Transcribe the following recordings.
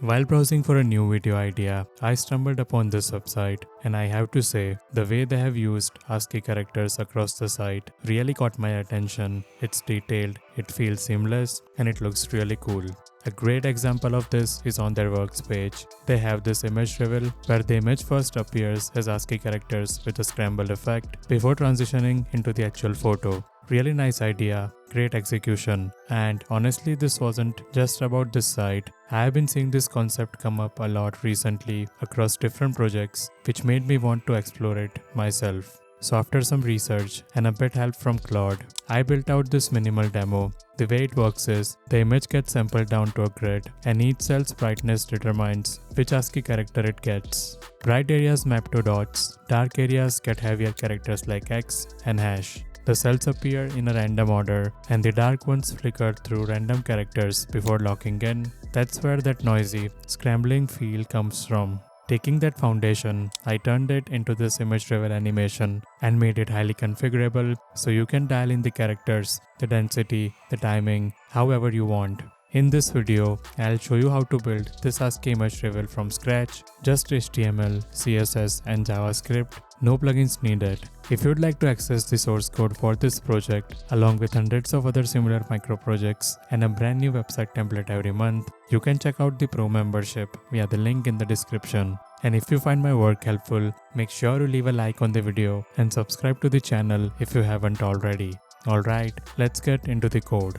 While browsing for a new video idea, I stumbled upon this website, and I have to say, the way they have used ASCII characters across the site really caught my attention. It's detailed, it feels seamless, and it looks really cool. A great example of this is on their works page. They have this image reveal where the image first appears as ASCII characters with a scramble effect before transitioning into the actual photo. Really nice idea, great execution, and honestly this wasn't just about this site. I have been seeing this concept come up a lot recently across different projects, which made me want to explore it myself. So after some research and a bit help from Claude, I built out this minimal demo. The way it works is, the image gets sampled down to a grid, and each cell's brightness determines which ASCII character it gets. Bright areas map to dots, dark areas get heavier characters like X and hash. The cells appear in a random order, and the dark ones flicker through random characters before locking in. That's where that noisy, scrambling feel comes from. Taking that foundation, I turned it into this image reveal animation and made it highly configurable so you can dial in the characters, the density, the timing, however you want. In this video, I'll show you how to build this ASCII image reveal from scratch, just HTML, CSS and JavaScript, no plugins needed. If you'd like to access the source code for this project, along with hundreds of other similar micro projects and a brand new website template every month, you can check out the Pro membership via the link in the description. And if you find my work helpful, make sure to leave a like on the video and subscribe to the channel if you haven't already. Alright, let's get into the code.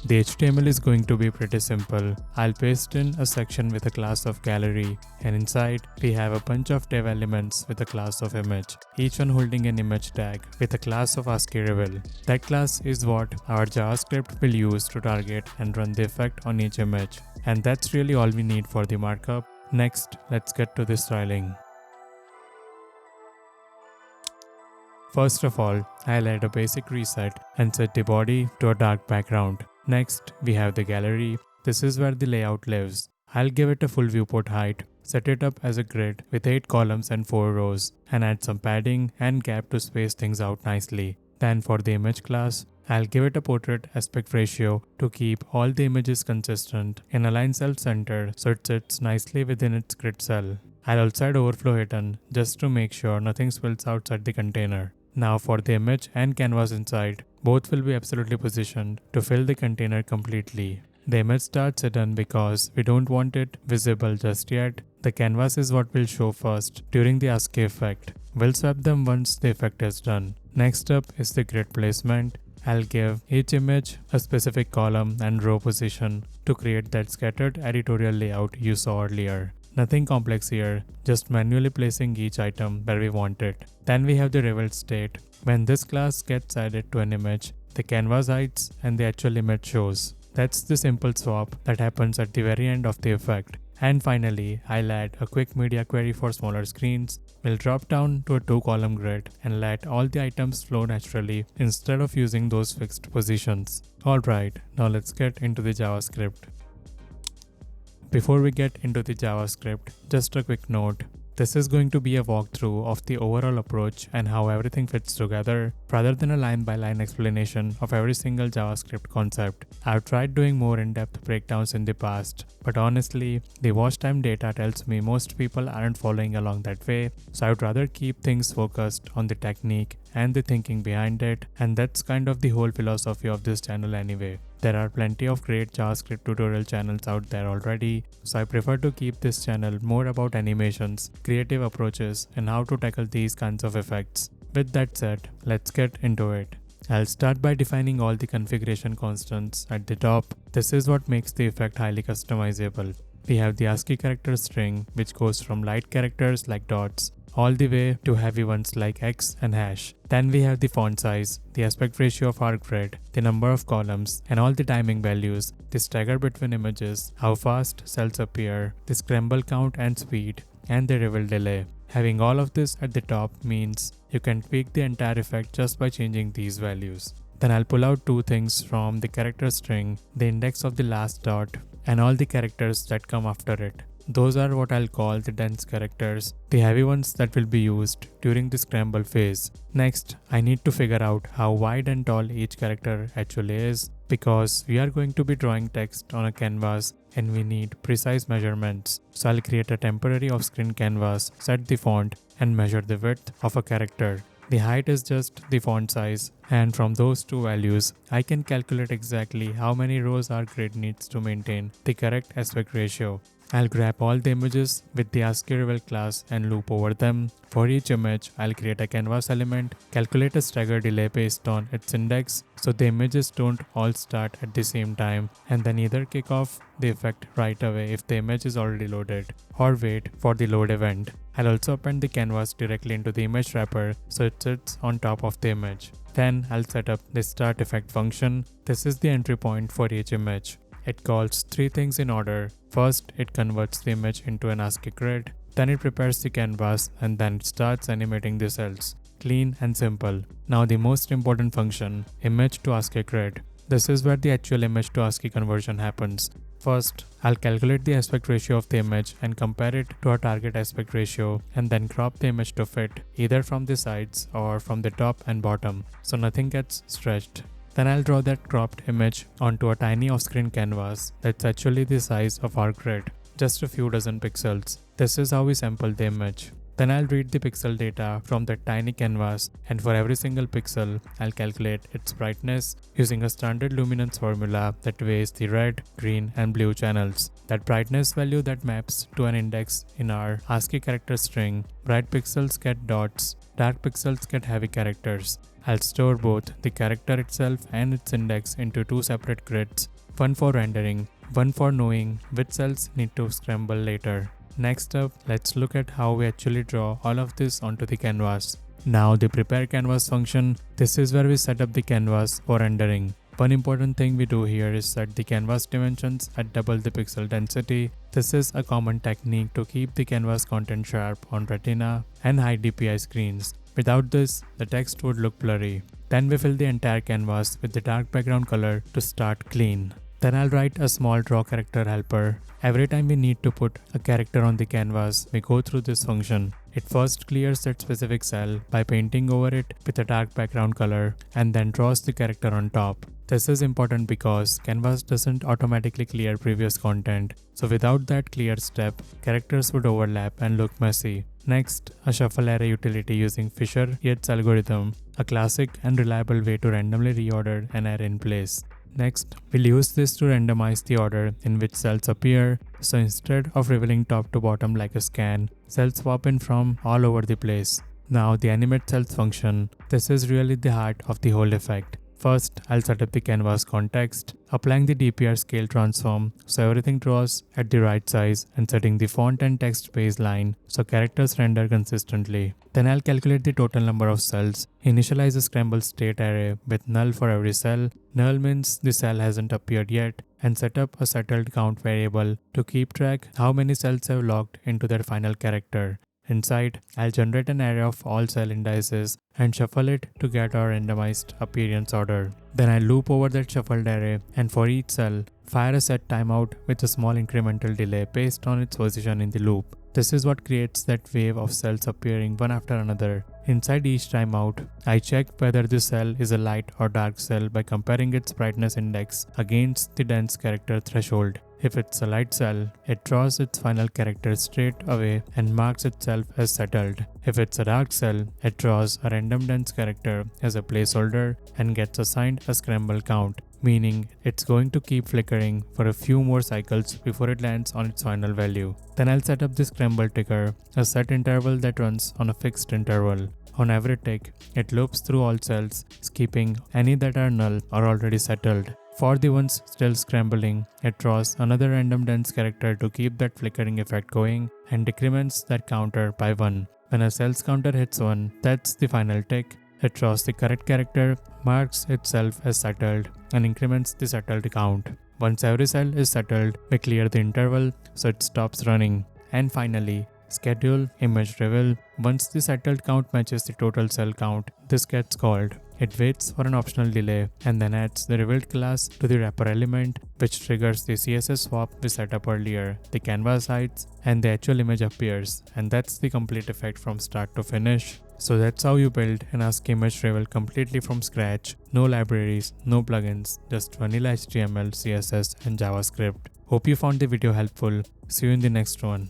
The HTML is going to be pretty simple. I'll paste in a section with a class of gallery, and inside we have a bunch of div elements with a class of image, each one holding an image tag with a class of ASCII reveal. That class is what our JavaScript will use to target and run the effect on each image. And that's really all we need for the markup. Next, let's get to the styling. First of all, I'll add a basic reset and set the body to a dark background. Next, we have the gallery. This is where the layout lives. I'll give it a full viewport height, set it up as a grid with 8 columns and 4 rows, and add some padding and gap to space things out nicely. Then for the image class, I'll give it a portrait aspect ratio to keep all the images consistent and align self-center so it sits nicely within its grid cell. I'll also add overflow hidden just to make sure nothing spills outside the container. Now for the image and canvas inside, both will be absolutely positioned to fill the container completely. The image starts hidden because we don't want it visible just yet. The canvas is what will show first during the ASCII effect. We'll swap them once the effect is done. Next up is the grid placement. I'll give each image a specific column and row position to create that scattered editorial layout you saw earlier. Nothing complex here, just manually placing each item where we want it. Then we have the reveal state. When this class gets added to an image, the canvas hides and the actual image shows. That's the simple swap that happens at the very end of the effect. And finally, I'll add a quick media query for smaller screens. We'll drop down to a 2-column grid and let all the items flow naturally instead of using those fixed positions. Alright, now let's get into the JavaScript. Before we get into the JavaScript, just a quick note. This is going to be a walkthrough of the overall approach and how everything fits together, rather than a line-by-line explanation of every single JavaScript concept. I've tried doing more in-depth breakdowns in the past, but honestly, the watch time data tells me most people aren't following along that way, so I would rather keep things focused on the technique and the thinking behind it, and that's kind of the whole philosophy of this channel anyway. There are plenty of great JavaScript tutorial channels out there already, so I prefer to keep this channel more about animations, creative approaches, and how to tackle these kinds of effects. With that said, let's get into it. I'll start by defining all the configuration constants at the top. This is what makes the effect highly customizable. We have the ASCII character string, which goes from light characters like dots all the way to heavy ones like X and hash. Then we have the font size, the aspect ratio of our grid, the number of columns, and all the timing values, the stagger between images, how fast cells appear, the scramble count and speed, and the reveal delay. Having all of this at the top means you can tweak the entire effect just by changing these values. Then I'll pull out 2 things from the character string, the index of the last dot, and all the characters that come after it. Those are what I'll call the dense characters, the heavy ones that will be used during the scramble phase. Next, I need to figure out how wide and tall each character actually is, because we are going to be drawing text on a canvas and we need precise measurements. So I'll create a temporary off-screen canvas, set the font, and measure the width of a character. The height is just the font size, and from those two values, I can calculate exactly how many rows our grid needs to maintain the correct aspect ratio. I'll grab all the images with the ASCII Reveal class and loop over them. For each image, I'll create a canvas element, calculate a stagger delay based on its index so the images don't all start at the same time, and then either kick off the effect right away if the image is already loaded, or wait for the load event. I'll also append the canvas directly into the image wrapper so it sits on top of the image. Then I'll set up the start effect function. This is the entry point for each image. It calls three things in order. First, it converts the image into an ASCII grid. Then it prepares the canvas and then it starts animating the cells. Clean and simple. Now the most important function, image to ASCII grid. This is where the actual image to ASCII conversion happens. First, I'll calculate the aspect ratio of the image and compare it to our target aspect ratio, and then crop the image to fit either from the sides or from the top and bottom so nothing gets stretched. Then I'll draw that cropped image onto a tiny off-screen canvas that's actually the size of our grid, just a few dozen pixels. This is how we sample the image. Then I'll read the pixel data from that tiny canvas, and for every single pixel, I'll calculate its brightness using a standard luminance formula that weighs the red, green, and blue channels. That brightness value that maps to an index in our ASCII character string. Bright pixels get dots, dark pixels get heavy characters. I'll store both the character itself and its index into two separate grids, one for rendering, one for knowing which cells need to scramble later. Next up, let's look at how we actually draw all of this onto the canvas. Now the prepare canvas function, this is where we set up the canvas for rendering. One important thing we do here is set the canvas dimensions at double the pixel density. This is a common technique to keep the canvas content sharp on Retina and high DPI screens. Without this, the text would look blurry. Then we fill the entire canvas with the dark background color to start clean. Then I'll write a small draw character helper. Every time we need to put a character on the canvas, we go through this function. It first clears that specific cell by painting over it with a dark background color and then draws the character on top. This is important because Canvas doesn't automatically clear previous content, so without that clear step, characters would overlap and look messy. Next, a shuffle array utility using Fisher-Yates algorithm, a classic and reliable way to randomly reorder an array in place. Next, we'll use this to randomize the order in which cells appear, so instead of revealing top to bottom like a scan, cells swap in from all over the place. Now the animate cells function, this is really the heart of the whole effect. First, I'll set up the canvas context, applying the DPR scale transform so everything draws at the right size and setting the font and text baseline so characters render consistently. Then I'll calculate the total number of cells, initialize a scramble state array with null for every cell. Null means the cell hasn't appeared yet, and set up a settled count variable to keep track how many cells have logged into their final character. Inside, I'll generate an array of all cell indices and shuffle it to get our randomized appearance order. Then I'll loop over that shuffled array and for each cell, fire a set timeout with a small incremental delay based on its position in the loop. This is what creates that wave of cells appearing one after another. Inside each timeout, I check whether the cell is a light or dark cell by comparing its brightness index against the dense character threshold. If it's a light cell, it draws its final character straight away and marks itself as settled. If it's a dark cell, it draws a random dense character as a placeholder and gets assigned a scramble count, meaning it's going to keep flickering for a few more cycles before it lands on its final value. Then I'll set up the scramble ticker, a set interval that runs on a fixed interval. On every tick, it loops through all cells, skipping any that are null or already settled. For the ones still scrambling, it draws another random dense character to keep that flickering effect going and decrements that counter by 1. When a cell's counter hits 1, that's the final tick. It draws the correct character, marks itself as settled, and increments the settled count. Once every cell is settled, we clear the interval so it stops running. And finally, schedule image reveal. Once the settled count matches the total cell count, this gets called. It waits for an optional delay and then adds the revealed class to the wrapper element, which triggers the CSS swap we set up earlier. The canvas hides and the actual image appears, and that's the complete effect from start to finish. So that's how you build an ASCII image reveal completely from scratch. No libraries, no plugins, just vanilla HTML, CSS and JavaScript. Hope you found the video helpful. See you in the next one.